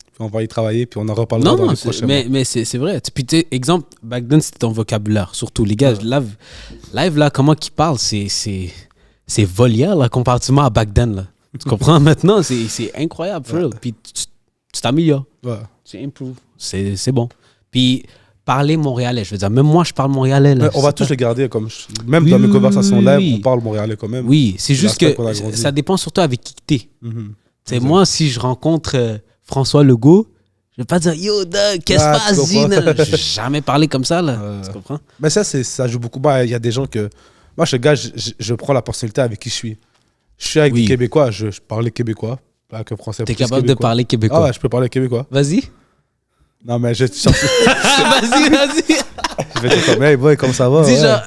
Puis on va y travailler, puis on en reparlera dans Non, les prochains mois. mais c'est vrai. Puis, tu sais, exemple, back then, c'était ton vocabulaire. Surtout, les gars, live, là, comment qu'ils parlent, c'est volière, là, comparativement à back then, là. Tu comprends? Maintenant, c'est incroyable, for real. Puis, tu t'améliores. Ouais. Tu improves. C'est bon. Puis, parler montréalais, je veux dire, même moi, je parle montréalais, là. Mais on va C'est tous pas- le garder comme. Même Oui, dans mes oui, conversations oui, live, oui. on parle montréalais quand même. Oui, c'est juste l'aspect que qu'on a grandi. ça dépend surtout avec qui t'es. Mhm. Tu sais, moi, si je rencontre François Legault, je vais pas dire yo, Doug, qu'est-ce Ah, que tu passe, Zine? comprends. Je vais jamais parler comme ça, là. Tu comprends? Mais ça joue beaucoup. Bah, il y a des gens que. Moi, ce gars, je prends la personnalité avec qui je suis. Je suis avec Oui. des Québécois, je parlais québécois. Pas avec un français. T'es plus capable de québécois. parler Ah québécois. ouais, je peux parler québécois. Vas-y. Non, mais je Vas-y. vais dire comme, hey boy, comment ça va? Dis Ouais. genre,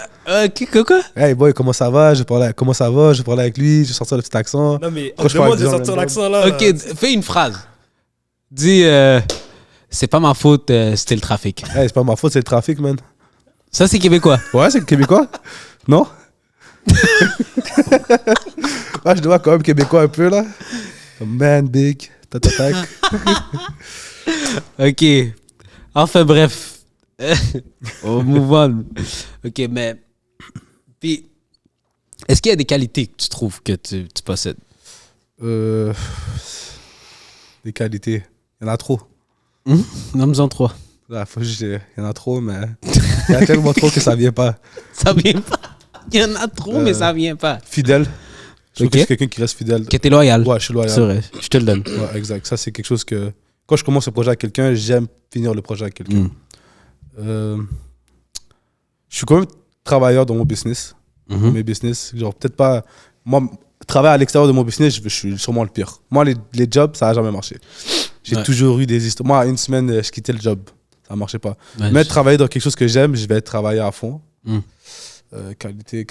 quoi? Hey boy, comment ça va? Comment ça va? Je parlais avec lui, je sortais le petit accent. non, mais Quand on je parle demande de des gens sortir random. l'accent là. Ok, fais une phrase. Dis, c'est pas ma faute, c'était le trafic. Hey, c'est pas ma faute, c'est le trafic, man. Ça, c'est québécois. Ouais, c'est le québécois? Non? Ouais, je dois quand même québécois un peu, là. Comme man, big, tatatac. Ok. Enfin, bref. On move on. Ok, mais. Puis, est-ce qu'il y a des qualités que tu trouves que tu possèdes? Des qualités. Il y en a trop. Nomme-en 3. Là, il y en a trop, mais il y a tellement trop que ça vient pas. Ça vient pas. Il y en a trop, mais ça vient pas. Fidèle. Je trouve Ok. que je suis quelqu'un qui reste fidèle. Que t'es loyal. Ouais, je suis loyal. C'est vrai. Je te le donne. Ouais, exact. Ça, c'est quelque chose que. Quand je commence un projet avec quelqu'un, j'aime finir le projet avec quelqu'un. Je suis quand même travailleur dans mon business. Dans mes business. Genre, peut-être pas. Moi, travailler à l'extérieur de mon business, je suis sûrement le pire. Moi, les jobs, ça n'a jamais marché. J'ai Ouais. toujours eu des histoires. Moi, une semaine, je quittais le job. Ça ne marchait pas. Ouais, Mais travailler dans quelque chose que j'aime, je vais travailler à fond. Mm. Qualité.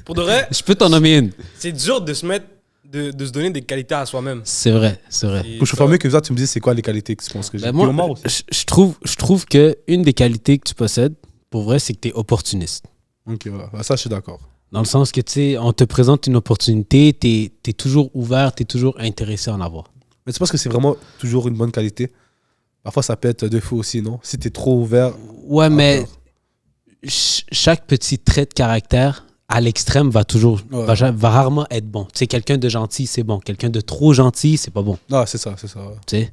Pour de vrai, Je peux t'en nommer une. c'est dur de se mettre, de se donner des qualités à soi-même. C'est vrai, c'est vrai. Et Je suis ça- formé que ça, tu me dis c'est quoi les qualités que tu penses que j'ai. Ben Puis moi, Omar aussi. je trouve que une des qualités que tu possèdes, pour vrai, c'est que tu es opportuniste. Ok, voilà. Ça, je suis d'accord. Dans le sens que, tu sais, on te présente une opportunité, tu es toujours ouvert, tu es toujours intéressé à en avoir. Mais tu penses que c'est vraiment toujours une bonne qualité? Parfois, ça peut être un défaut aussi, non? Si t'es trop ouvert. Ouais, mais Encore. chaque petit trait de caractère, à l'extrême, va toujours, Ouais. va rarement être bon. Tu sais, quelqu'un de gentil, c'est bon. Quelqu'un de trop gentil, c'est pas bon. Non, c'est ça, c'est ça. Ouais. Tu sais,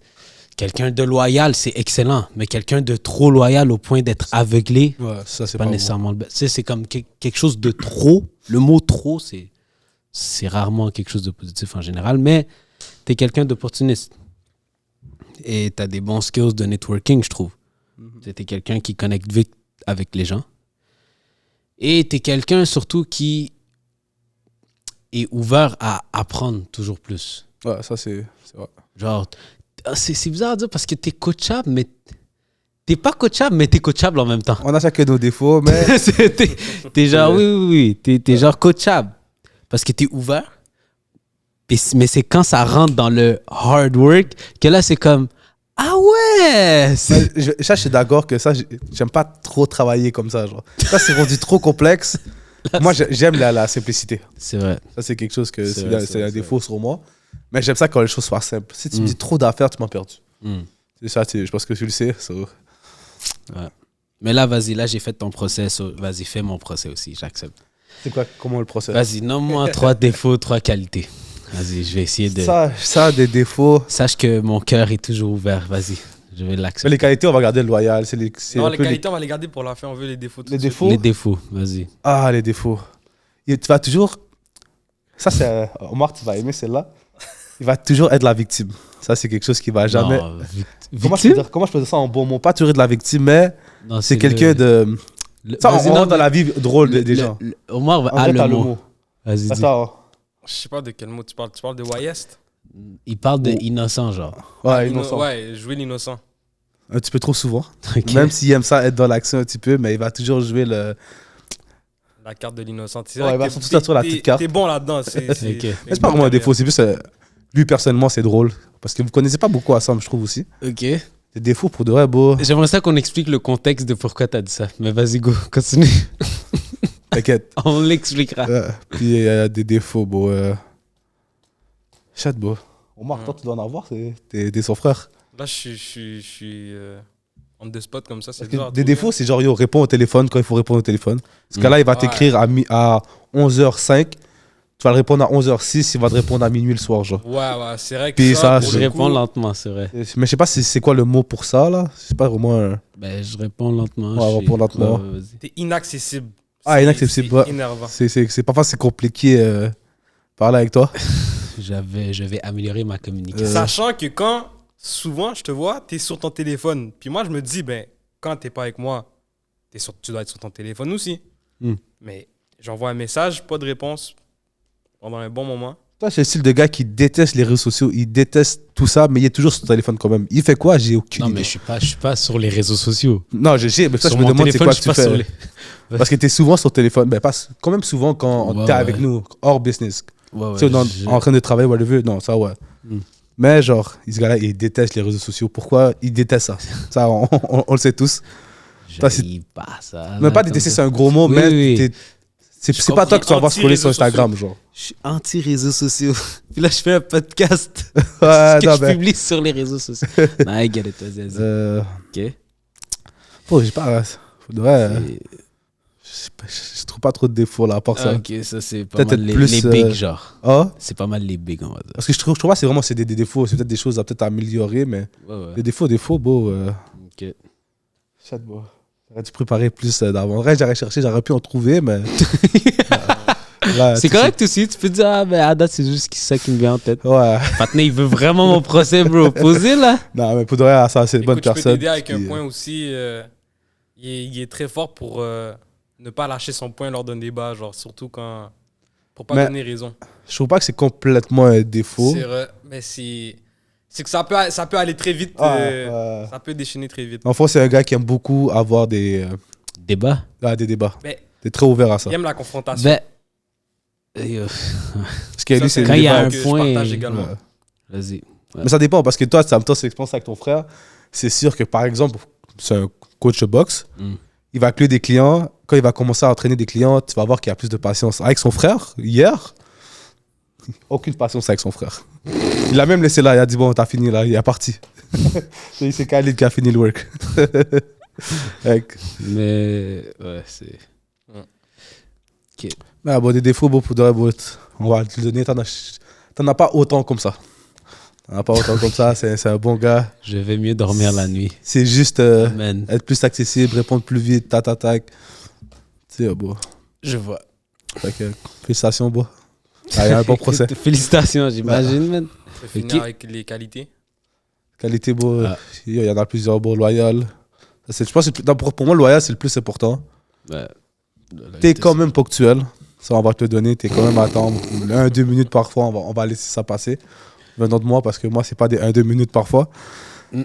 quelqu'un de loyal, c'est excellent. Mais quelqu'un de trop loyal au point d'être aveuglé, Ouais, ça, c'est pas pas nécessairement le best. Tu sais, c'est comme quelque chose de trop. Le mot trop, c'est rarement quelque chose de positif en général. Mais tu es quelqu'un d'opportuniste. Et tu as des bons skills de networking, je trouve. Tu es quelqu'un qui connecte vite avec les gens. Et tu es quelqu'un surtout qui est ouvert à apprendre toujours plus. bon. Ouais, ça, c'est vrai. Genre, c'est bizarre à dire parce que tu es coachable, mais t'es pas coachable, mais tu es coachable en même temps. On a chacun nos défauts, mais. T'es genre, oui. T'es genre coachable. Parce que t'es ouvert. Mais c'est quand ça rentre dans le hard work que là, c'est comme, ah ouais! Ça, je suis d'accord que ça, j'aime pas trop travailler comme ça. Genre. Ça, c'est rendu trop complexe. Moi, j'aime la simplicité. C'est vrai. Ça, c'est quelque chose que C'est c'est vrai, c'est un défaut sur moi. Mais j'aime ça quand les choses soient simples. Si tu me Mm. dis trop d'affaires, tu m'as perdu. Mm. C'est ça, je pense que tu le sais. Mais là, vas-y, là, j'ai fait ton procès. Vas-y, fais mon procès aussi, j'accepte. C'est quoi, comment le procès? Vas-y, nomme-moi 3 défauts, 3 qualités. Vas-y, je vais essayer de... Ça, des défauts. Sache que mon cœur est toujours ouvert. Vas-y, je vais Mais l'accepter. les qualités, on va garder le loyal. C'est Non, un les peu qualités, on va les garder pour la fin. On veut les défauts. tout les de suite. défauts. Les défauts, vas-y. Ah, les défauts. Tu vas toujours. Ça, c'est. Omar, tu vas aimer celle-là. Il va toujours être la victime. Ça, c'est quelque chose qui va jamais. Non, Comment je peux dire ça en bon mot? Pas toujours être la victime, mais Non, c'est quelqu'un de. Ça, Vas-y, on non, rentre dans la vie drôle des gens. Omar En a vrai, le t'as mot. Vas-y, dis. Attends. Je sais pas de quel mot tu parles. Tu parles de Wyest? Il parle de Oh. innocent, genre. Ouais, innocent. Ouais, jouer l'innocent. Un petit peu trop souvent. Ok. Même s'il aime ça être dans l'action un petit peu, mais il va toujours jouer le. La carte de l'innocent. C'est Ouais, vrai il va que surtout ça sur la petite carte. T'es bon là-dedans. C'est Ok. Mais c'est pas vraiment un défaut, c'est plus. Lui, personnellement, c'est drôle. Parce que vous connaissez pas beaucoup ensemble, je trouve aussi. Ok. Des défauts pour de vrai, beau. J'aimerais ça qu'on explique le contexte de pourquoi t'as dit ça. Mais vas-y, go, continue. T'inquiète. On l'expliquera. Puis il y a des défauts, beau. Chat, beau. Omar, toi, tu dois en avoir, t'es son frère. Là, je suis on the spot comme ça. C'est Parce que dur à des trouver. défauts, c'est genre, yo, réponds au téléphone quand il faut répondre au téléphone. Parce que là, il va Ouais. t'écrire à 11h05. Tu vas le répondre à 11h06, il va te répondre à minuit le soir, genre. Ouais, c'est vrai que Puis ça, pour Je le réponds coup, lentement, c'est vrai. Mais je sais pas c'est quoi le mot pour ça, là. C'est pas vraiment. Ben, je réponds lentement. Ouais, je réponds sais. lentement. Ouais, vas-y. t'es inaccessible. Ah, C'est- inaccessible, C'est ouais. énervant. C'est parfois c'est compliqué parler avec toi. Je vais améliorer ma communication. Sachant que quand, souvent, je te vois, t'es sur ton téléphone. Puis moi, je me dis, ben, quand t'es pas avec moi, tu dois être sur ton téléphone aussi. Hmm. Mais j'envoie un message, pas de réponse pendant un bon moment. Toi, c'est le style de gars qui déteste les réseaux sociaux, il déteste tout ça, mais il est toujours sur son téléphone quand même. Il fait quoi? J'ai aucune Non, idée. mais je suis pas sur les réseaux sociaux. Non, je sais, mais ça, Sur je me mon demande c'est téléphone, quoi je tu suis pas sur fais. les... Parce que t'es souvent sur ton téléphone, mais pas quand même souvent quand Ouais, t'es ouais. avec nous, hors business. Ouais, Tu sais, en train de travailler, whatever, non, ça ouais. Hmm. Mais genre, ce gars-là, il déteste les réseaux sociaux. Pourquoi il déteste ça? Ça, on le sait tous. Toi, c'est- J'arrive pas ça. Même pas détester, c'est un gros mot, Oui, mais oui. t'es- c'est Je pas toi que tu vas voir comprends. scroller sur Anti-réseaux Instagram, genre. Je suis anti-réseaux sociaux. Puis là, je fais un podcast Ouais, que non, je mais, publie sur les réseaux sociaux. Non, I get it, vas-y, vas-y. Ok. j'ai pas. Ouais, Et- je trouve pas trop de défauts là, à part ça. Ah, ok, ça c'est pas Peut-être mal être les, plus, les big, genre. Ah, C'est pas mal les big, on va dire. parce que je trouve pas c'est vraiment des défauts, c'est peut-être des choses à peut-être améliorer, mais Ouais, ouais. les défauts, beau. Ok. Chat, beau. J'aurais dû préparer plus d'avant. En vrai, j'aurais cherché, j'aurais pu en trouver, mais. Là, C'est tu sais- correct aussi, tu peux dire, ah, ben à date, c'est juste ça qui me vient en tête. Ouais. Patnais, il veut vraiment mon procès, bro. Posé, là. Non, mais pour de vrai, ça, c'est une bonne Écoute, je peux personne. t'aider avec un qui- point aussi. Il est très fort pour ne pas lâcher son point lors d'un débat, genre, surtout quand. Pour pas Mais- donner raison. Je trouve pas que c'est complètement un défaut. C'est vrai, mais c'est C'est que ça peut aller très vite. Ouais. Ça peut déchaîner très vite. En fait, c'est un gars qui aime beaucoup avoir des Débat? débats. Mais T'es très ouvert à ça. il aime la confrontation. Ben, Parce que lui, Ça, c'est quand il y a débat un que je point- partage également. Ouais. vas-y. Mais ça dépend, parce que toi, ça me tente l'expérience avec ton frère. C'est sûr que, par exemple, c'est un coach de boxe. Mm. Il va accueillir des clients. Quand il va commencer à entraîner des clients, tu vas voir qu'il a plus de patience. Avec son frère, hier, aucune patience avec son frère. Il a même laissé là. Il a dit, bon, t'as fini là. Il est parti. C'est Khalid qui a fini le work. Avec- Mais, ouais, c'est. Mais bon, des défauts, bon, pour de vrai, bon, on va te le donner. T'en as pas autant comme ça. T'en as pas autant comme ça. C'est un bon gars. Je vais mieux dormir la nuit. C'est juste Man, être plus accessible, répondre plus vite, tac. Tu sais, bon. je vois. Fait que, félicitations, bon. Ah, il y a un bon procès. Félicitations, j'imagine, man. On peut finir Ok. avec les qualités. Qualité, bon. Ah. Il y en a plusieurs, bon. Loyal. Je pense que pour moi, loyal, c'est le plus important. Ouais. T'es quand même ponctuel. Ça, on va te le donner. T'es quand même à attendre 1-2 minutes parfois. On va laisser ça passer. Venant de moi, parce que moi, c'est pas des 1-2 minutes parfois. Mm.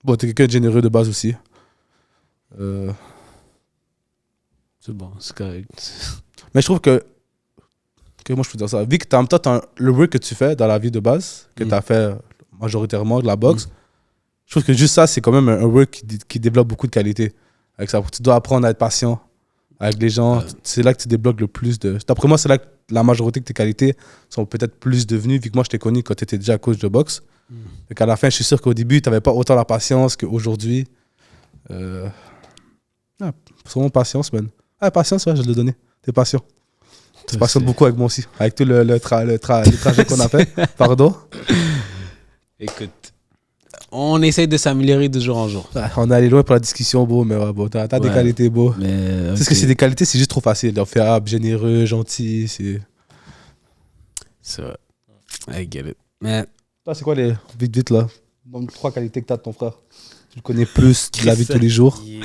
Bon, t'es quelqu'un de généreux de base aussi. C'est bon, c'est correct. Mais je trouve que moi, je peux dire ça. Vu que en même temps, le work que tu fais dans la vie de base, que tu as fait majoritairement de la boxe, je trouve que juste ça, c'est quand même un work qui développe beaucoup de qualité. Avec ça, tu dois apprendre à être patient avec les gens. C'est là que tu débloques le plus de. D'après moi, c'est là que la majorité de tes qualités sont peut-être plus devenues, vu que moi, je t'ai connu quand tu étais déjà coach de boxe. Et qu'à la fin, je suis sûr qu'au début, tu n'avais pas autant la patience qu'aujourd'hui. Sûrement patience, man. Ah, patience, ouais, je l'ai donné. T'es patient. Tu patientes beaucoup avec moi aussi. Avec tout le trajet qu'on a fait. Pardon. Écoute, on essaye de s'améliorer de jour en jour. Ah, on est allé loin pour la discussion, beau, mais ouais, bon, t'as des Ouais. qualités, beau. Mais, C'est ce que c'est des qualités, c'est juste trop facile. Fiable, généreux, gentil. C'est vrai. I get it. Mais, Toi, c'est quoi les. Vite, là. Donc, 3 qualités que t'as de ton frère. Tu le connais plus de la vie de tous les jours. Il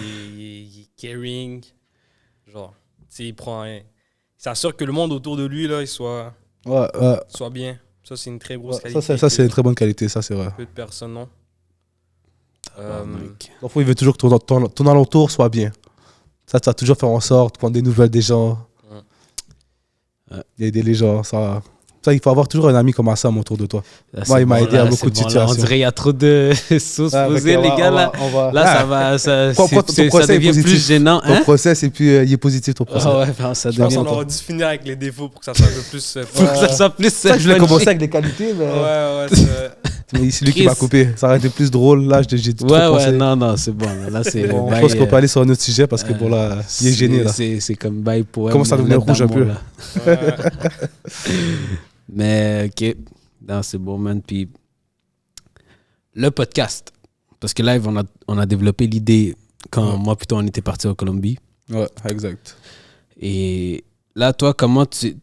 est caring. Genre, tu sais, il prend un. Il s'assure que le monde autour de lui, là, il soit Ouais, bien. Ça, c'est une très grosse ouais. qualité. Ça, c'est une très bonne qualité, ça, c'est vrai. Peu de personnes, non. mec. L'enfant, il veut toujours que ton alentour soit bien. Ça, tu vas toujours faire en sorte de prendre des nouvelles des gens. Aider les gens. Ça, il faut avoir toujours un ami comme Assam autour de toi. Là, Moi, c'est il m'a bon, aidé à là, beaucoup de c'est bon, là, situations. on dirait qu'il y a trop de sauces Ah, posées, ok, les gars. Là, là ça va. Ça, Ton ça procès est devient positif. plus gênant. Ton Hein? procès, et puis il est positif, ton procès. Ah ouais, ben, ça Je pense devient. qu'on aurait dû finir avec les défauts pour que ça soit un peu plus. Faut que ça soit plus. C'est ça que je voulais commencer avec les qualités, mais Ouais, mais c'est lui qui Chris. m'a coupé. Ça aurait été plus drôle. Là, j'ai trop Ouais, pensé. non, c'est bon. Là, c'est. Bon, bye, je pense qu'on peut aller sur un autre sujet parce que bon, là, il est gêné. Là. C'est comme bail poème. Commence à devenir lettre rouge un d'amour, peu. là. Mais, ok. Non, c'est bon, man. Puis, le podcast. Parce que live, on a développé l'idée quand moi, plutôt, on était parti en Colombie. Ouais, exact. Et là, toi, comment tu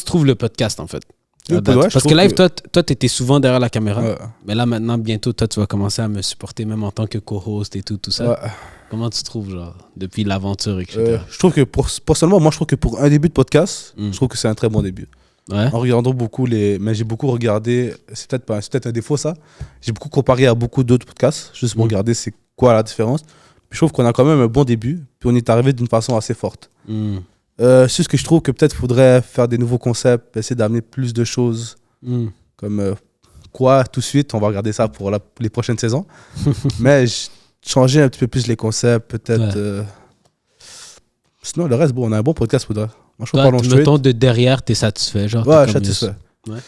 trouves le podcast, en fait? Oui, À date? ouais, je Parce que trouve live, que- toi, tu étais souvent derrière la caméra. Ouais. Mais là, maintenant, bientôt, toi, tu vas commencer à me supporter, même en tant que co-host et tout ça. Ouais. Comment tu trouves, genre, depuis l'aventure, etc. Je trouve que personnellement, moi, je trouve que pour un début de podcast, Mm. je trouve que c'est un très bon début. Ouais. En regardant beaucoup mais j'ai beaucoup regardé, c'est peut-être un défaut ça, j'ai beaucoup comparé à beaucoup d'autres podcasts, juste pour Mm. regarder c'est quoi la différence. Puis je trouve qu'on a quand même un bon début, puis on est arrivé d'une façon assez forte. Mm. C'est ce que je trouve que peut-être faudrait faire des nouveaux concepts, essayer d'amener plus de choses, Mm. comme quoi tout de suite, on va regarder ça pour les prochaines saisons. Mais changer un petit peu plus les concepts, peut-être. Ouais. Sinon, le reste, bon, on a un bon podcast pour de vrai. Moi, je trouve Toi, Parlons Straight. mettons, de derrière, t'es satisfait, genre. Ouais, t'es comme, satisfait. Ouais.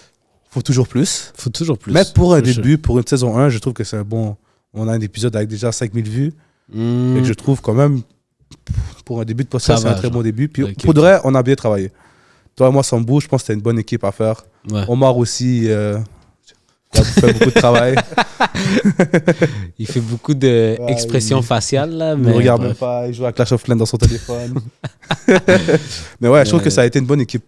Faut toujours plus. Faut toujours plus. Mais pour un For sure. début, pour une saison 1, je trouve que c'est un bon. On a un épisode avec déjà 5000 vues. Mm. Et que je trouve quand même, pour un début de Ça podcast, c'est va, un très genre. bon début. Puis Ok, pour de vrai, on a bien travaillé. Toi et moi, Sambou, je pense que c'était une bonne équipe à faire. Ouais. Omar aussi, il a fait beaucoup de travail. Il fait beaucoup d'expressions faciales, là. Il Mais ne regarde même bref. pas, il joue à Clash of Clans dans son téléphone. Mais ouais, je trouve que ça a été une bonne équipe.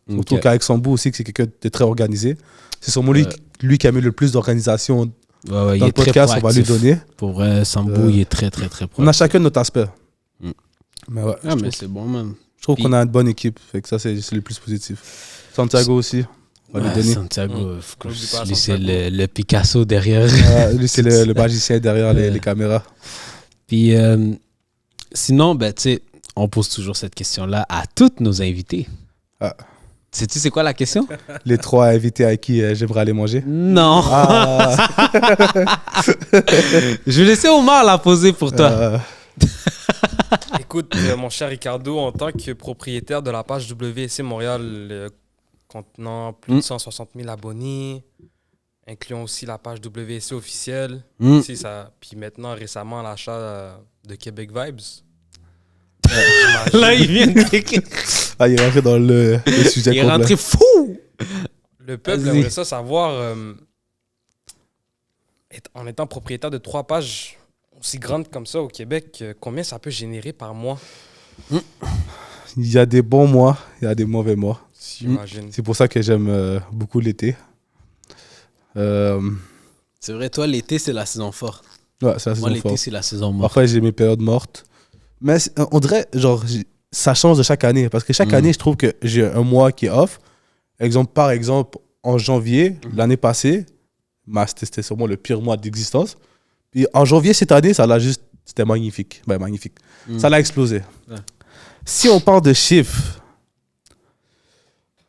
Surtout Ok. qu'avec Sambou aussi, que c'est quelqu'un de très organisé. C'est sûrement lui qui a mis le plus d'organisation Ouais, il dans le est très podcast, on va lui proactif. donner. Pour vrai, Sambou, il est très, très, très On a proactif. chacun notre aspect. Mm. Mais ouais, Ah, mais c'est bon, man. je trouve Puis- qu'on a une bonne équipe. Fait que ça, c'est le plus positif. Santiago aussi. On va lui donner. Santiago, faut que N'oublie pas lui, c'est Santiago. le Picasso derrière. Lui, c'est le magicien derrière les caméras. Puis, sinon, ben, tu sais, on pose toujours cette question-là à tous nos invités. Ah. Sais-tu c'est quoi la question? Les 3 invités à qui j'aimerais aller manger. Non. Ah, Je vais laisser Omar la poser pour toi. Écoute, mon cher Ricardo, en tant que propriétaire de la page WSC Montréal, contenant plus de 160 000 abonnés, incluant aussi la page WSC officielle, puis maintenant récemment l'achat de Québec Vibes. Là, il vient de... Ah, il est rentré dans le sujet Il est complet. rentré fou. Le peuple Vas-y. aimerait ça savoir, en étant propriétaire de 3 pages aussi grandes comme ça au Québec, combien ça peut générer par mois, Il y a des bons mois, il y a des mauvais mois. j'imagine. C'est pour ça que j'aime beaucoup l'été. C'est vrai, toi, l'été, c'est la saison forte. Ouais, c'est la Moi, saison l'été, forte. c'est la saison morte. Parfois, j'ai mes périodes mortes. Mais on dirait, genre, ça change de chaque année. Parce que chaque année, je trouve que j'ai un mois qui est off. Par exemple, en janvier, l'année passée, c'était sûrement le pire mois d'existence. Puis en janvier, cette année, c'était magnifique. Ben, magnifique. Ça l'a explosé. Ouais. Si on parle de chiffres,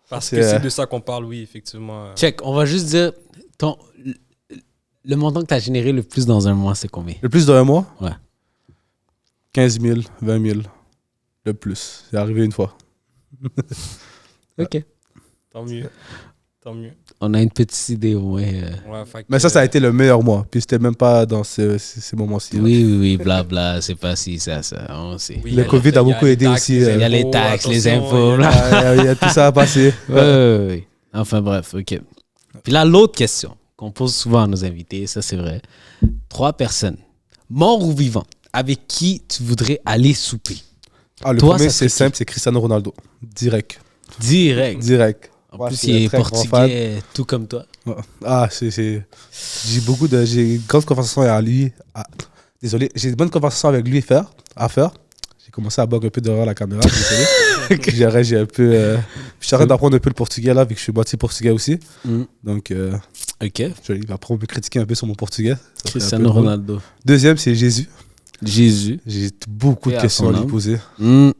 Parce c'est, que c'est de ça qu'on parle, oui, effectivement. Check, on va juste dire, le montant que tu as généré le plus dans un mois, c'est combien? le plus d'un mois, Ouais. 15 000, 20 000, le plus. C'est arrivé une fois. OK. Tant mieux. Tant mieux. On a une petite idée au moins. Ouais, fait que, Mais ça a été le meilleur mois. Puis c'était même pas dans ces moments-ci. Oui, blabla, c'est pas si ça, on sait. oui, Le il y Covid a il y beaucoup les aidé taxes, aussi, les il y a les impôts, taxes, les attention, impôts, il y a- là. Il y a tout ça à passer. Ouais. Enfin bref, OK. Puis là, l'autre question qu'on pose souvent à nos invités, ça c'est vrai. 3 personnes, morts ou vivants, avec qui tu voudrais aller souper? Ah, le Toi, premier, ça serait c'est simple, c'est Cristiano Ronaldo. Direct. Direct. En En plus, il est très grand portugais, tout comme toi. fan. Ah, j'ai une grande conversation avec lui. Désolé, j'ai une bonne conversation avec lui à faire. J'ai commencé à boire un peu derrière la caméra, désolé. J'ai un peu... je suis en train d'apprendre un peu le portugais, là, vu que je suis moitié portugais aussi. Donc, OK. il va apprendre à me critiquer un peu sur mon portugais. Ça serait un peu Cristiano drôle. Ronaldo. Deuxième, c'est Jésus. Jésus. J'ai beaucoup de Paix à questions son à lui âme. poser. Mm.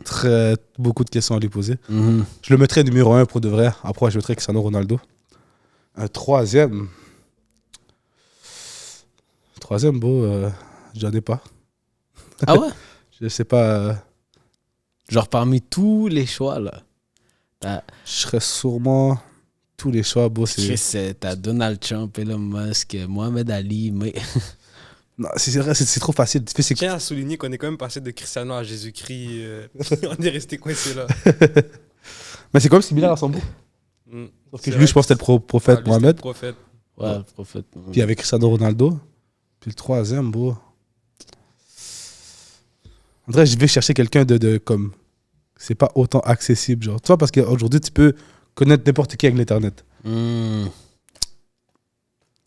Beaucoup de questions à lui poser. Mhm. Je le mettrais numéro 1 pour de vrai. Après, je mettrais Cristiano Ronaldo. Un troisième. Troisième, j'en ai pas. Ah ouais? Je sais pas. Genre parmi tous les choix, là. Je serais sûrement. Tous les choix, Chris, t'as Donald Trump, Elon Musk, Mohamed Ali, mais... Non, c'est vrai, c'est trop facile. Je tiens à souligner qu'on est quand même passé de Cristiano à Jésus-Christ. On est resté coincé là. Mais c'est quand même similaire à son bout. Sauf que C'est lui, vrai je pense que c'était le prophète lui, c'était le Mohamed. prophète. Ouais, le prophète. Puis avec Cristiano Ronaldo. Puis le troisième, En vrai, je vais chercher quelqu'un de comme. C'est pas autant accessible, genre. Tu vois, parce qu'aujourd'hui, tu peux connaître n'importe qui avec l'Internet. Mm.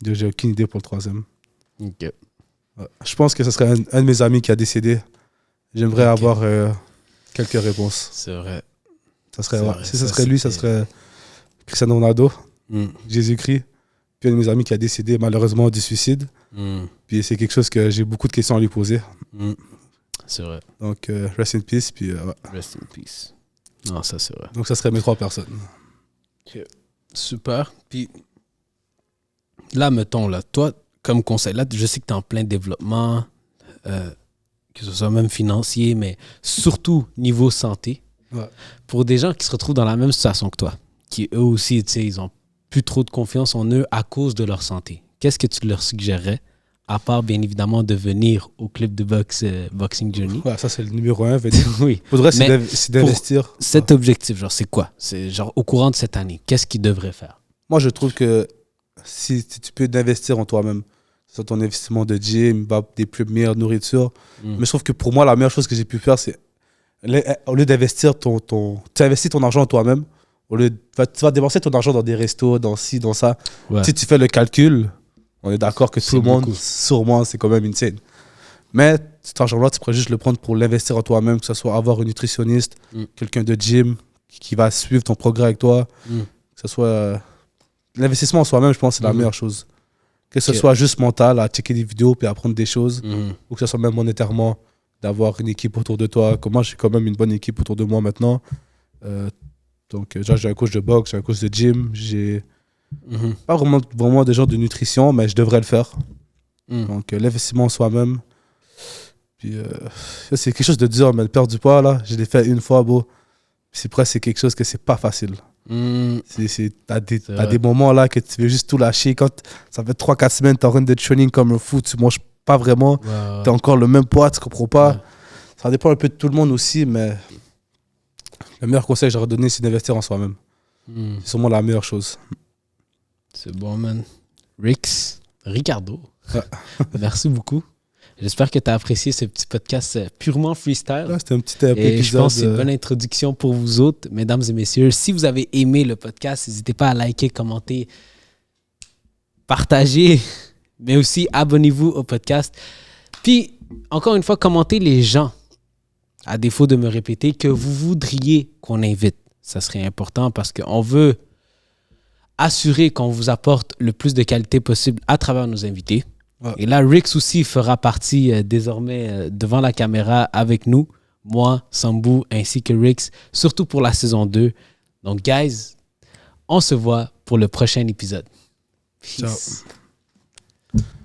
J'ai aucune idée pour le troisième. OK. Ouais. Je pense que ce serait un de mes amis qui a décédé. J'aimerais avoir quelques réponses. C'est vrai. Ça serait, C'est ouais. vrai, Si ça, ça serait lui, ça c'était- serait Cristiano Ronaldo, Mm. Jésus-Christ. Puis un de mes amis qui a décédé malheureusement du suicide. Mm. Puis c'est quelque chose que j'ai beaucoup de questions à lui poser. Mm. C'est vrai. Donc, rest in peace. Puis, ouais. Rest in peace. Non, ça c'est vrai. Donc, ça serait mes 3 personnes. Super. Puis là, mettons, là, toi, comme conseil, là, je sais que tu es en plein développement, que ce soit même financier, mais surtout niveau santé. Ouais. Pour des gens qui se retrouvent dans la même situation que toi, qui eux aussi, tu sais, ils ont plus trop de confiance en eux à cause de leur santé. Qu'est-ce que tu leur suggérerais, à part bien évidemment de venir au club de boxe Boxing Journey? Ouais, ça, c'est le numéro 1. Venir. Oui. Faudrait, Mais c'est d'investir. Cet objectif, genre, c'est quoi? C'est genre au courant de cette année, qu'est-ce qu'ils devraient faire? Moi, je trouve que si tu peux investir en toi-même, sur ton investissement de gym, des plus meilleures nourritures. Mais je trouve que pour moi, la meilleure chose que j'ai pu faire, c'est au lieu d'investir tu investis ton argent en toi-même. Tu vas dépenser ton argent dans des restos, dans ci, dans ça. Ouais. Si tu fais le calcul, on est d'accord que tout C'est le monde, beaucoup. sûrement, c'est quand même insane. Mais cet argent-là, tu pourrais juste le prendre pour l'investir en toi-même, que ce soit avoir un nutritionniste, quelqu'un de gym qui va suivre ton progrès avec toi, que ce soit l'investissement en soi-même, je pense, c'est la meilleure chose. Que ce soit juste mental, à checker des vidéos puis apprendre des choses, ou que ce soit même monétairement, d'avoir une équipe autour de toi. Comme moi, j'ai quand même une bonne équipe autour de moi maintenant. Donc, genre, j'ai un coach de boxe, j'ai un coach de gym, j'ai pas vraiment des gens de nutrition, mais je devrais le faire. Donc, l'investissement en soi-même. Puis, c'est quelque chose de dur, mais perdre du poids, là, je l'ai fait une fois, bro. C'est presque quelque chose que c'est pas facile. T'as des moments là que tu veux juste tout lâcher. Quand ça fait 3-4 semaines, t'es en train de training comme un fou, tu manges pas vraiment, t'es encore le même poids, tu comprends pas. Ça dépend un peu de tout le monde aussi, mais le meilleur conseil que j'aurais donné, c'est d'investir en soi-même. C'est sûrement la meilleure chose. C'est bon, man. Ricardo, merci beaucoup. J'espère que tu as apprécié ce petit podcast purement freestyle. Là, c'était un petit épisode. Et je pense que c'est une bonne introduction pour vous autres, mesdames et messieurs. Si vous avez aimé le podcast, n'hésitez pas à liker, commenter, partager, mais aussi abonnez-vous au podcast. Puis, encore une fois, commentez les gens, à défaut de me répéter, que vous voudriez qu'on invite. Ça serait important parce qu'on veut assurer qu'on vous apporte le plus de qualité possible à travers nos invités. Ouais. Et là, Rix aussi fera partie désormais devant la caméra avec nous, moi, Sambou, ainsi que Rix, surtout pour la saison 2. Donc, guys, on se voit pour le prochain épisode. Peace. Ciao.